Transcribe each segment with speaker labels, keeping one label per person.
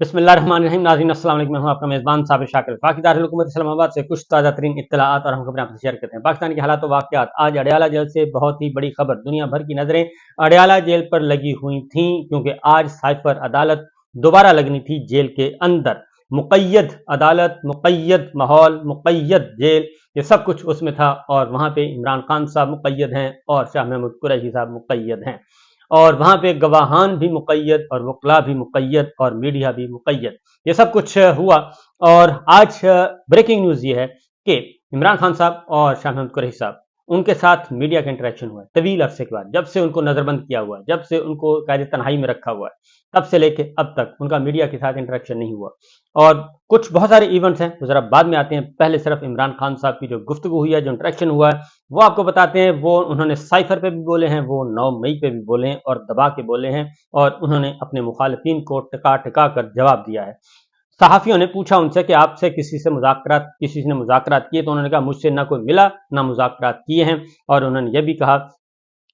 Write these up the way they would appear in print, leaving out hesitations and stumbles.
Speaker 1: बिस्मिल्लाहिर्रहमानिर्रहीम। नाज़रीन अस्सलाम वालेकुम। मैं हूं आपका मेज़बान साबिर शाकिर। पाकिस्तान हुकूमत इस्लामाबाद से कुछ ताज़ा तरीन इत्तलाआत और हम खबरें आपसे शेयर करते हैं। पाकिस्तान के हालात व वाक़यात। आज अडयाला जेल से बहुत ही बड़ी खबर, दुनिया भर की नज़रें अडयाला जेल पर लगी हुई थीं, क्योंकि आज साइफर अदालत दोबारा लगनी थी जेल के अंदर। मुक़य्यद अदालत, मुक़य्यद माहौल, मुक़य्यद जेल, ये सब कुछ उसमें था। और वहाँ पे इमरान खान साहब मुक़य्यद हैं और शाह महमूद कुरैशी साहब मुक़य्यद हैं। और वहाँ पे गवाहान भी मुक़य्यद और वकला भी मुक़य्यद और मीडिया भी मुक़य्यद। ये सब कुछ हुआ। और आज ब्रेकिंग न्यूज़ ये है कि इमरान खान साहब और शाह महमूद कुरैशी साहब, उनके साथ मीडिया का इंटरेक्शन हुआ है तवील अरसे के बाद। जब से उनको नज़रबंद किया हुआ है, जब से उनको कैद तन्हाई में रखा हुआ है, तब से लेके अब तक उनका मीडिया के साथ इंटरेक्शन नहीं हुआ। और कुछ बहुत सारे इवेंट्स हैं जो ज़रा बाद में आते हैं। पहले सिर्फ इमरान खान साहब की जो गुफ्तगू हुई है, जो इंटरेक्शन हुआ है, वो आपको बताते हैं। वो उन्होंने साइफर पे भी बोले हैं, वो 9 मई पे भी बोले हैं और दबा के बोले हैं। और उन्होंने अपने मुखालिफिन को टिका टिका कर जवाब दिया है। सहाफ़ियों ने पूछा उनसे कि आपसे किसी ने मुज़ाकरात किए, तो उन्होंने कहा मुझसे ना कोई मिला, ना मुज़ाकरात किए हैं। और उन्होंने ये भी कहा,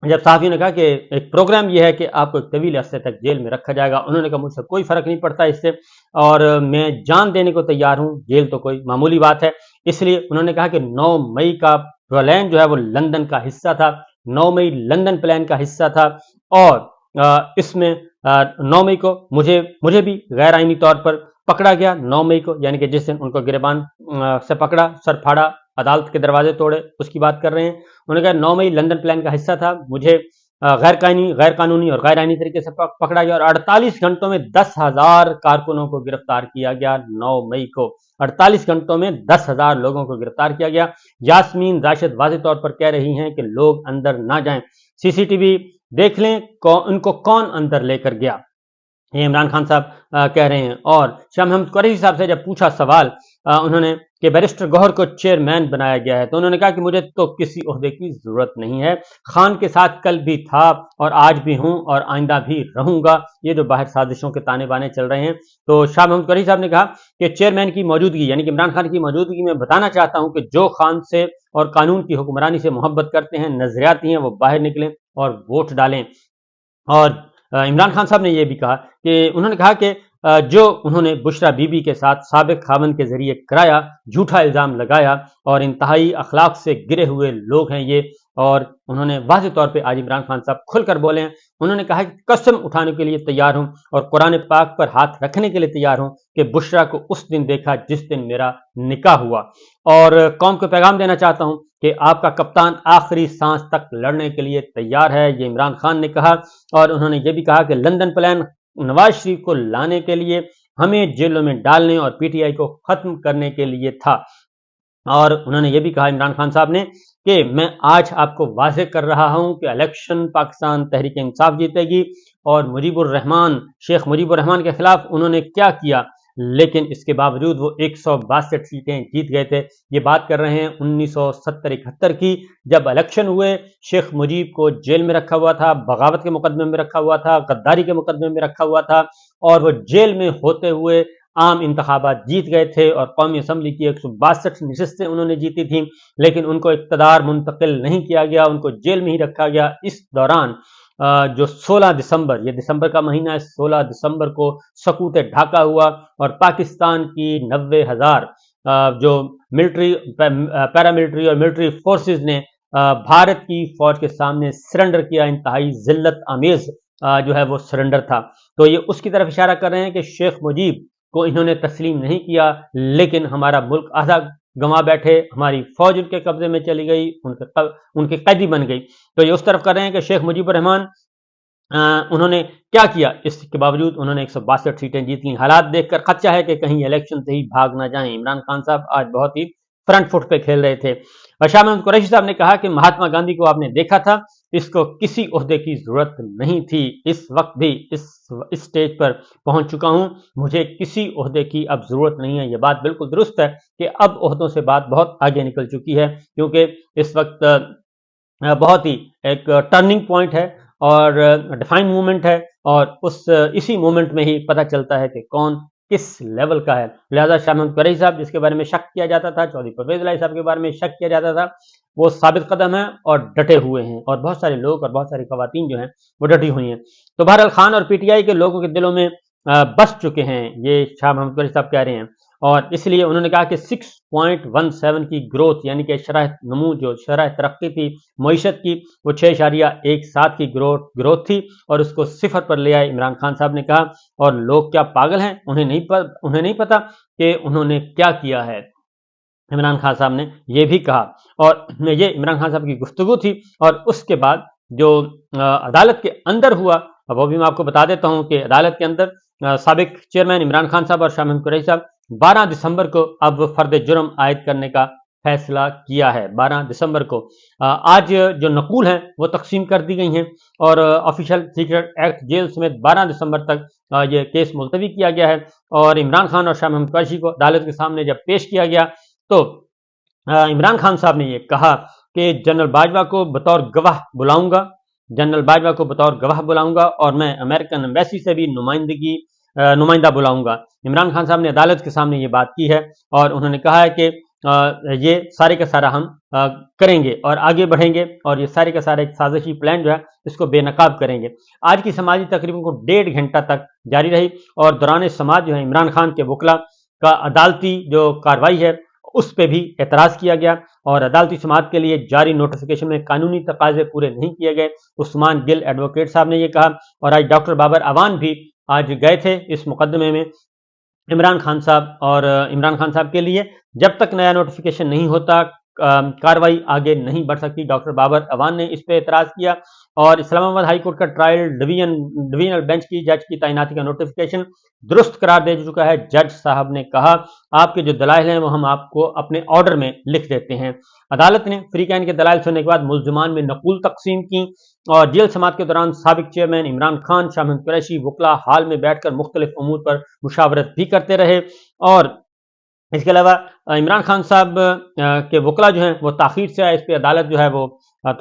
Speaker 1: जब सहाफ़ियों ने कहा कि एक प्रोग्राम ये है कि आपको एक तवील अरसे तक जेल में रखा जाएगा, उन्होंने कहा मुझसे कोई फ़र्क नहीं पड़ता इससे, और मैं जान देने को तैयार हूँ, जेल तो कोई मामूली बात है। इसलिए उन्होंने कहा कि 9 मई का प्लान जो है वो लंदन का हिस्सा था। 9 मई लंदन प्लान का हिस्सा था। और इसमें 9 मई को मुझे भी गैर आइनी तौर पर पकड़ा गया। 9 मई को, यानी कि जिस दिन उनको गिरबान से पकड़ा, सर फाड़ा, अदालत के दरवाजे तोड़े, उसकी बात कर रहे हैं। उन्होंने कहा 9 मई लंदन प्लान का हिस्सा था। मुझे गैर कानूनी और गैर आइनी तरीके से पकड़ा गया और 48 घंटों में 10,000 कारकुनों को गिरफ्तार किया गया। 9 मई को 48 घंटों में 10,000 लोगों को गिरफ्तार किया गया। यास्मीन राशिद वाज़ेह तौर पर कह रही हैं कि लोग अंदर ना जाएं, सीसीटीवी देख लें, उनको कौन अंदर लेकर गया, ये इमरान खान साहब कह रहे हैं। और शाह महमूद कुरैशी साहब से जब पूछा सवाल उन्होंने कि बैरिस्टर गौहर को चेयरमैन बनाया गया है, तो उन्होंने कहा कि मुझे तो किसी ओहदे की जरूरत नहीं है। खान के साथ कल भी था और आज भी हूं और आइंदा भी रहूंगा। ये जो बाहर साजिशों के ताने बाने चल रहे हैं, तो शाह महमूद कुरैशी साहब ने कहा कि चेयरमैन की मौजूदगी, यानी कि इमरान खान की मौजूदगी में बताना चाहता हूं कि जो खान से और कानून की हुक्मरानी से मोहब्बत करते हैं, नजरियाती हैं, वो बाहर निकलें और वोट डालें। और इमरान खान साहब ने यह भी कहा कि उन्होंने कहा कि जो उन्होंने बुशरा बीबी के साथ साबिक खामन के जरिए कराया, झूठा इल्ज़ाम लगाया और इंतहाई अखलाक से गिरे हुए लोग हैं ये। और उन्होंने वाज़ेह तौर पे आज इमरान खान साहब खुलकर बोले हैं। उन्होंने कहा कि कसम उठाने के लिए तैयार हूं और कुरान पाक पर हाथ रखने के लिए तैयार हूं कि बुशरा को उस दिन देखा जिस दिन मेरा निकाह हुआ। और कौम को पैगाम देना चाहता हूं कि आपका कप्तान आखिरी सांस तक लड़ने के लिए तैयार है, ये इमरान खान ने कहा। और उन्होंने ये भी कहा कि लंदन प्लान नवाज शरीफ को लाने के लिए, हमें जेलों में डालने और पीटीआई को खत्म करने के लिए था। और उन्होंने ये भी कहा इमरान खान साहब ने कि मैं आज आपको वाज़ेह कर रहा हूं कि इलेक्शन पाकिस्तान तहरीक इंसाफ जीतेगी। और शेख मुजीबुर रहमान के खिलाफ उन्होंने क्या किया, लेकिन इसके बावजूद वो 162 सीटें जीत गए थे। ये बात कर रहे हैं 1970-71 की, जब इलेक्शन हुए। शेख मुजीब को जेल में रखा हुआ था, बगावत के मुकदमे में रखा हुआ था, गद्दारी के मुकदमे में रखा हुआ था, और वो जेल में होते हुए आम इंतखाबात जीत गए थे और कौमी असम्बली की 162 नशिस्तें उन्होंने जीती थी। लेकिन उनको इक़्तिदार मुंतकिल नहीं किया गया, उनको जेल में ही रखा गया। इस दौरान जो 16 दिसंबर, ये दिसंबर का महीना है, 16 दिसंबर को सकूत ढाका हुआ और पाकिस्तान की 90,000 जो मिलिट्री, पैरामिलिट्री और मिलिट्री फोर्सेस ने भारत की फौज के सामने सरेंडर किया। इंतहाई जिल्लत आमेज जो है वो सरेंडर था। तो ये उसकी तरफ इशारा कर रहे हैं कि शेख मुजीब को इन्होंने तस्लीम नहीं किया, लेकिन हमारा मुल्क आधा गंवा बैठे, हमारी फौज उनके कब्जे में चली गई, उनके कैदी बन गई। तो ये उस तरफ कर रहे हैं कि शेख मुजीबुर रहमान उन्होंने क्या किया, इसके बावजूद उन्होंने 162 सीटें जीत ली। हालात देखकर खदशा है कि कहीं इलेक्शन से ही भाग ना जाएं। इमरान खान साहब आज बहुत ही फ्रंट फुट पे खेल रहे थे। और शाह महमूद कुरैशी साहब ने कहा कि महात्मा गांधी को आपने देखा था, इसको किसी ओहदे की जरूरत नहीं थी। इस वक्त भी इस स्टेज पर पहुंच चुका हूं, मुझे किसी ओहदे की अब जरूरत नहीं है। यह बात बिल्कुल दुरुस्त है कि अब ओहदों से बात बहुत आगे निकल चुकी है, क्योंकि इस वक्त बहुत ही एक टर्निंग पॉइंट है और डिफाइन मूवमेंट है। और इसी मूवमेंट में ही पता चलता है कि कौन किस लेवल का है। लिहाजा शाह महमूद कुरैशी साहब, जिसके बारे में शक किया जाता था, चौधरी परवेज इलाही साहब के बारे में शक किया जाता था, वो साबित कदम है और डटे हुए हैं। और बहुत सारे लोग और बहुत सारी खवातीन जो हैं वो डटी हुई हैं। तो बहरहाल खान और पीटीआई के लोगों के दिलों में बस चुके हैं, ये शाह महमूद कुरैशी साहब कह रहे हैं। और इसलिए उन्होंने कहा कि 6.17 की ग्रोथ यानी कि शरह नमू जो शरह तरक्की थी मईशत की वो 6.17 की ग्रोथ थी और उसको सिफर पर ले आए इमरान खान साहब ने कहा। और लोग क्या पागल हैं, उन्हें नहीं पता कि उन्होंने क्या किया है, इमरान खान साहब ने ये भी कहा। और ये इमरान खान साहब की गुफ्तगू थी। और उसके बाद जो अदालत के अंदर हुआ वो भी मैं आपको बता देता हूं कि अदालत के अंदर साबिक चेयरमैन इमरान खान साहब और शाह महमूद कुरैशी साहब 12 दिसंबर को अब फर्द जुर्म आयद करने का फैसला किया है। 12 दिसंबर को आज जो नकूल हैं वो तकसीम कर दी गई हैं और ऑफिशियल सीक्रेट एक्ट जेल समेत 12 दिसंबर तक ये केस मुलतवी किया गया है। और इमरान खान और शाह महमूद कुरैशी को अदालत के सामने जब पेश किया गया तो इमरान खान साहब ने ये कहा कि जनरल बाजवा को बतौर गवाह बुलाऊंगा, जनरल बाजवा को बतौर गवाह बुलाऊंगा और मैं अमेरिकन एम्बेसी से भी नुमाइंदा बुलाऊंगा। इमरान खान साहब ने अदालत के सामने ये बात की है और उन्होंने कहा है कि ये सारे का सारा हम करेंगे और आगे बढ़ेंगे और ये सारे का सारा एक साजिशी प्लान जो है इसको बेनकाब करेंगे। आज की समाजी तकरीबन को 1.5 घंटा तक जारी रही और दौरान समाज जो है इमरान खान के वकला का अदालती जो कार्रवाई है उस पर भी एतराज़ किया गया और अदालती समाअत के लिए जारी नोटिफिकेशन में कानूनी तकाजे पूरे नहीं किए गए। उस्मान गिल एडवोकेट साहब ने यह कहा। और आज डॉक्टर बाबर अवान भी आज गए थे इस मुकदमे में इमरान खान साहब और इमरान खान साहब के लिए जब तक नया नोटिफिकेशन नहीं होता कार्रवाई आगे नहीं बढ़ सकती। डॉक्टर बाबर अवान ने इस पर एतराज़ किया और इस्लामाबाद हाई कोर्ट का ट्रायल डिवीजनल बेंच की जज की तैनाती का नोटिफिकेशन दुरुस्त करार दे चुका है। जज साहब ने कहा आपके जो दलाइल हैं वो हम आपको अपने ऑर्डर में लिख देते हैं। अदालत ने फ्री कैन के दलाइल सुनने के बाद मुल्जिमान में नकूल तकसीम की और जेल समाअत के दौरान साबिक चेयरमैन इमरान खान, शाह महमूद कुरैशी वकला हाल में बैठकर मुख्तलिफ उमूर पर मुशावरत भी करते रहे। और इसके अलावा इमरान खान साहब के वकला जो हैं वो ताखीर से आए, इस पर अदालत जो है वो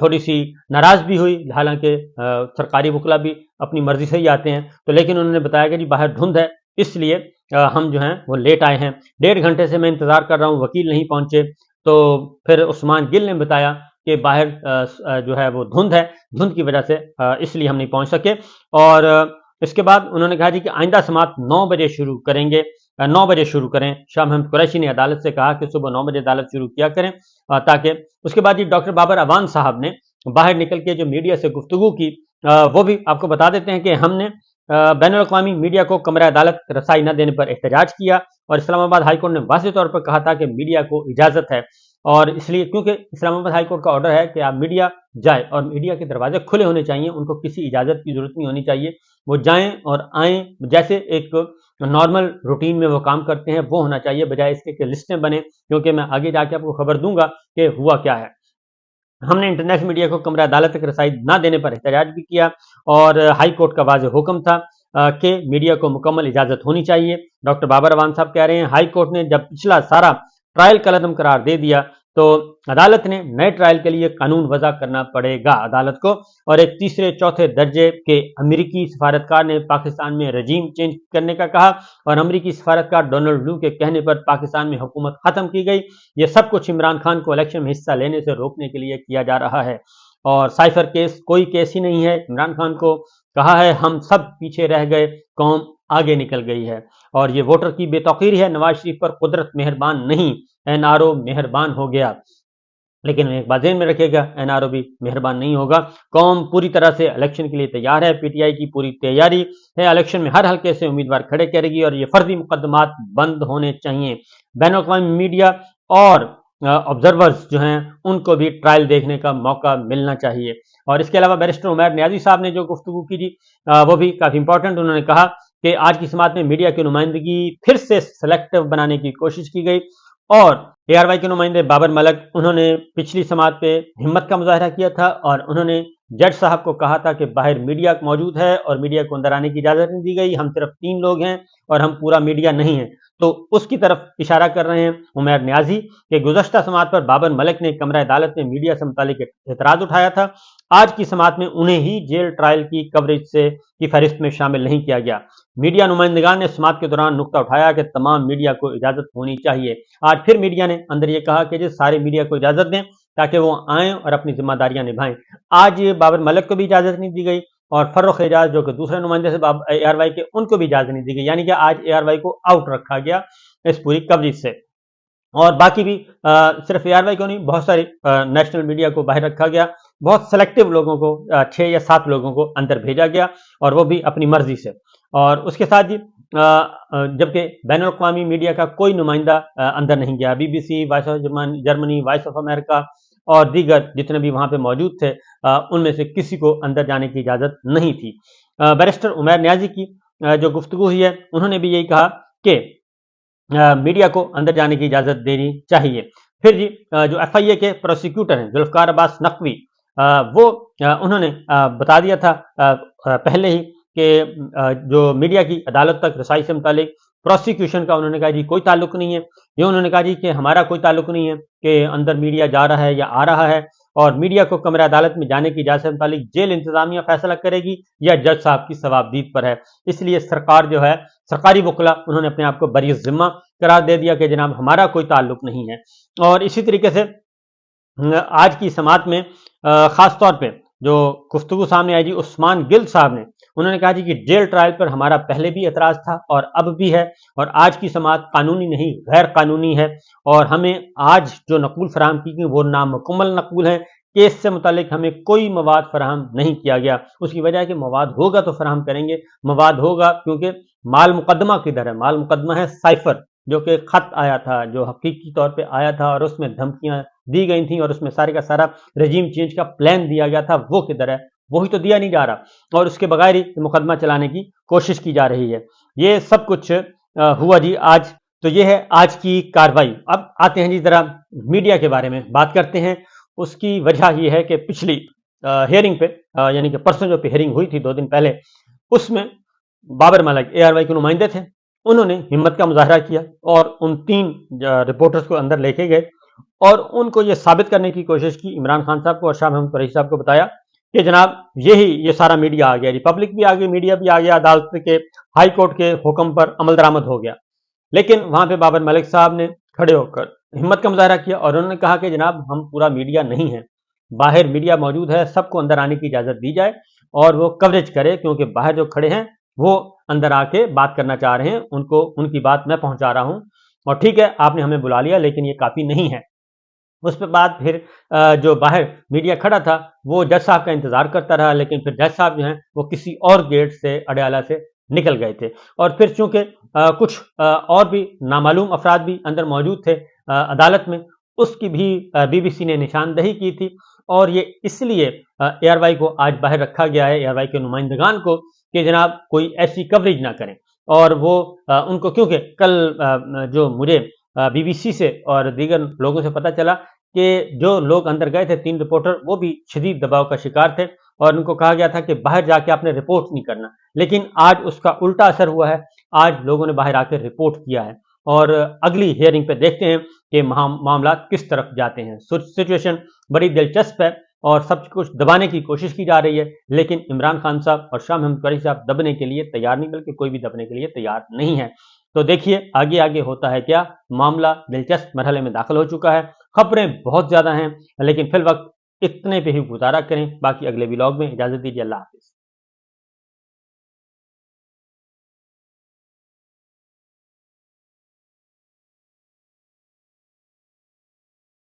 Speaker 1: थोड़ी सी नाराज़ भी हुई। हालांकि सरकारी वकला भी अपनी मर्जी से ही आते हैं तो लेकिन उन्होंने बताया कि जी बाहर धुंध है इसलिए हम जो हैं वो लेट आए हैं। 1.5 घंटे से मैं इंतज़ार कर रहा हूँ, वकील नहीं पहुंचे। तो फिर उस्मान गिल ने बताया कि बाहर जो है वो धुंध है, धुंध की वजह से इसलिए हम नहीं पहुंच सके। और इसके बाद उन्होंने कहा जी कि आइंदा समाअत 9 बजे शुरू करेंगे, 9 बजे शुरू करें। शाह महमूद कुरैशी ने अदालत से कहा कि सुबह 9 बजे अदालत शुरू किया करें ताकि उसके बाद जी डॉक्टर बाबर अवान साहब ने बाहर निकल के जो मीडिया से गुफ्तगू की वो भी आपको बता देते हैं कि हमने बैनुल-अक़वामी मीडिया को कमरा अदालत रसाई न देने पर एहतजाज किया और इस्लामाबाद हाई कोर्ट ने वाज़ेह तौर पर कहा था कि मीडिया को इजाज़त है और इसलिए क्योंकि इस्लामाबाद हाई कोर्ट का ऑर्डर है कि आप मीडिया जाए और मीडिया के दरवाजे खुले होने चाहिए, उनको किसी इजाज़त की ज़रूरत नहीं होनी चाहिए। वो जाएं और आएँ जैसे एक नॉर्मल रूटीन में वो काम करते हैं वो होना चाहिए, बजाय इसके कि लिस्टें बने। क्योंकि मैं आगे जाके आपको खबर दूंगा कि हुआ क्या है। हमने इंटरनेशनल मीडिया को कमरा अदालत तक रसाई न देने पर एहतजाज भी किया और हाई कोर्ट का वाज़ेह हुक्म था कि मीडिया को मुकम्मल इजाज़त होनी चाहिए। डॉक्टर बाबर अवान साहब कह रहे हैं हाई कोर्ट ने जब पिछला सारा ट्रायल कलअदम करार दे दिया तो अदालत ने नए ट्रायल के लिए कानून वज़ा करना पड़ेगा अदालत को। और एक तीसरे चौथे दर्जे के अमेरिकी सफारतकार ने पाकिस्तान में रजीम चेंज करने का कहा और अमेरिकी सफारतकार डोनाल्ड लू के कहने पर पाकिस्तान में हुकूमत ख़त्म की गई। ये सब कुछ इमरान खान को इलेक्शन में हिस्सा लेने से रोकने के लिए किया जा रहा है। और साइफर केस कोई केस ही नहीं है। इमरान खान को कहा है हम सब पीछे रह गए, कौम आगे निकल गई है। और ये वोटर की बेतौकीरी है, नवाज शरीफ पर कुदरत मेहरबान नहीं, एनआरओ मेहरबान हो गया। लेकिन एक बात ज़हन में रखिएगा, एनआरओ भी मेहरबान नहीं होगा। कौम पूरी तरह से इलेक्शन के लिए तैयार है, पीटीआई की पूरी तैयारी है, इलेक्शन में हर हल्के से उम्मीदवार खड़े करेगी और ये फर्जी मुकदमात बंद होने चाहिए। बैनुल-अक़वामी मीडिया और ऑब्जर्वर्स जो हैं उनको भी ट्रायल देखने का मौका मिलना चाहिए। और इसके अलावा बैरिस्टर उमैर नियाज़ी साहब ने जो गुफ्तगू की थी वो भी काफ़ी इंपॉर्टेंट। उन्होंने कहा कि आज की समाअत में मीडिया की नुमाइंदगी फिर से सेलेक्टिव बनाने की कोशिश की गई और एआरवाई के नुमाइंदे बाबर मलिक उन्होंने पिछली समाअत पे हिम्मत का मुजाहरा किया था और उन्होंने जज साहब को कहा था कि बाहर मीडिया मौजूद है और मीडिया को अंदर आने की इजाज़त नहीं दी गई, हम सिर्फ 3 लोग हैं और हम पूरा मीडिया नहीं है। तो उसकी तरफ इशारा कर रहे हैं उमैर नियाज़ी कि गुज़श्ता समाअत पर बाबर मलिक ने कमरा अदालत में मीडिया से मुतालिक एतराज़ उठाया था। आज की समाअत में उन्हें ही जेल ट्रायल की कवरेज से की फहरिस्त में शामिल नहीं किया गया। मीडिया नुमाइंदगान ने समाअत के दौरान नुक्ता उठाया कि तमाम मीडिया को इजाज़त होनी चाहिए। आज फिर मीडिया ने अंदर ये कहा कि सारे मीडिया को इजाज़त दें ताकि वो आएँ और अपनी जिम्मेदारियां निभाएं। आज बाबर मलिक को भी इजाज़त नहीं दी गई और फर्रुख एजाज जो कि दूसरे नुमाइंदे से ARY के, उनको भी इजाजत नहीं दी गई, यानी कि आज ARY को आउट रखा गया इस पूरी कवरेज से। और बाकी भी सिर्फ ARY को नहीं, बहुत सारी नेशनल मीडिया को बाहर रखा गया, बहुत सेलेक्टिव लोगों को 6 या 7 लोगों को अंदर भेजा गया, और वो भी अपनी मर्जी से। और उसके साथ ही जबकि बैनुल अक़वामी मीडिया का कोई नुमाइंदा अंदर नहीं गया। BBC, voice of Germany, voice of America और दीगर जितने भी वहां पे मौजूद थे, उनमें से किसी को अंदर जाने की इजाजत नहीं थी। बैरिस्टर उमैर नियाजी की जो गुफ्तगू हुई है, उन्होंने भी यही कहा कि मीडिया को अंदर जाने की इजाजत देनी चाहिए। फिर जी जो FIA के प्रोसिक्यूटर हैं जुल्फ़िकार अब्बास नकवी, वो उन्होंने बता दिया था पहले ही कि जो मीडिया की अदालत तक रसाई से मुतालिक प्रोसिक्यूशन का, उन्होंने कहा जी कोई ताल्लुक नहीं है। ये उन्होंने कहा जी कि हमारा कोई ताल्लुक नहीं है कि अंदर मीडिया जा रहा है या आ रहा है, और मीडिया को कमरे अदालत में जाने की इजाजत से मुतालिक जेल इंतजामिया फैसला करेगी या जज साहब की सवाबदीद पर है। इसलिए सरकार जो है, सरकारी वकला, उन्होंने अपने आप को बरी ज़िम्मा करार दे दिया कि जनाब हमारा कोई ताल्लुक नहीं है। और इसी तरीके से आज की समात में खास तौर पे जो गुफ्तगू सामने आई जी उस्मान गिल साहब ने, उन्होंने कहा जी कि जेल ट्रायल पर हमारा पहले भी एतराज़ था और अब भी है, और आज की समात कानूनी नहीं गैर कानूनी है, और हमें आज जो नकूल फराहम की गई वो नामुकम्मल नकूल है। केस से मुतालिक हमें कोई मवाद फराहम नहीं किया गया। उसकी वजह है कि मवाद होगा तो फराहम करेंगे, मवाद होगा क्योंकि माल मुकदमा किधर है? माल मुकदमा है साइफर, जो कि खत आया था, जो हकीकी तौर पे आया था, और उसमें धमकियां दी गई थी, और उसमें सारे का सारा रजीम चेंज का प्लान दिया गया था, वो किधर है? वही तो दिया नहीं जा रहा, और उसके बगैर ही मुकदमा चलाने की कोशिश की जा रही है। ये सब कुछ हुआ जी आज। तो ये है आज की कार्रवाई। अब आते हैं जी जरा मीडिया के बारे में बात करते हैं। उसकी वजह यह है कि पिछली हियरिंग पे, यानी कि परसों जो हियरिंग हुई थी 2 दिन पहले, उसमें बाबर मलिक ARY के नुमाइंदे थे, उन्होंने हिम्मत का मुजाहरा किया और उन 3 रिपोर्टर्स को अंदर लेके गए और उनको ये साबित करने की कोशिश की, इमरान खान साहब को और शाह महमूद कुरैशी साहब को बताया कि जनाब ये सारा मीडिया आ गया, रिपब्लिक भी आ गई, मीडिया भी आ गया, अदालत के हाई कोर्ट के हुक्म पर अमल दरामद हो गया। लेकिन वहां पे बाबर मलिक साहब ने खड़े होकर हिम्मत का मुजाहरा किया और उन्होंने कहा कि जनाब हम पूरा मीडिया नहीं है, बाहर मीडिया मौजूद है, सबको अंदर आने की इजाजत दी जाए और वो कवरेज करे, क्योंकि बाहर जो खड़े हैं वो अंदर आके बात करना चाह रहे हैं, उनको उनकी बात मैं पहुंचा रहा हूं, और ठीक है आपने हमें बुला लिया लेकिन ये काफी नहीं है। उस पर बाद फिर जो बाहर मीडिया खड़ा था वो जज साहब का इंतजार करता रहा, लेकिन फिर जज साहब जो हैं वो किसी और गेट से अडयाला से निकल गए थे। और फिर चूंकि कुछ और भी नामालूम अफराद भी अंदर मौजूद थे अदालत में, उसकी भी BBC ने निशानदही की थी, और ये इसलिए ARY को आज बाहर रखा गया है, ARY के नुमाइंदगान को, कि जनाब कोई ऐसी कवरेज ना करें। और वो उनको, क्योंकि कल जो मुझे BBC से और दीगर लोगों से पता चला कि जो लोग अंदर गए थे 3 रिपोर्टर, वो भी शदीद दबाव का शिकार थे और उनको कहा गया था कि बाहर जाके आपने रिपोर्ट नहीं करना, लेकिन आज उसका उल्टा असर हुआ है। आज लोगों ने बाहर आकर रिपोर्ट किया है और अगली हियरिंग पे देखते हैं कि मामला किस तरफ जाते हैं। सिचुएशन बड़ी दिलचस्प है और सब कुछ दबाने की कोशिश की जा रही है, लेकिन इमरान खान साहब और शाह महमूद कुरैशी साहब दबने के लिए तैयार नहीं, बल्कि कोई भी दबने के लिए तैयार नहीं है। तो देखिए आगे आगे होता है क्या। मामला दिलचस्प मरहले में दाखिल हो चुका है, खबरें बहुत ज्यादा हैं, लेकिन फिल वक्त इतने पे ही गुजारा करें। बाकी अगले व्लॉग में। इजाजत दीजिए, अल्लाह हाफिज।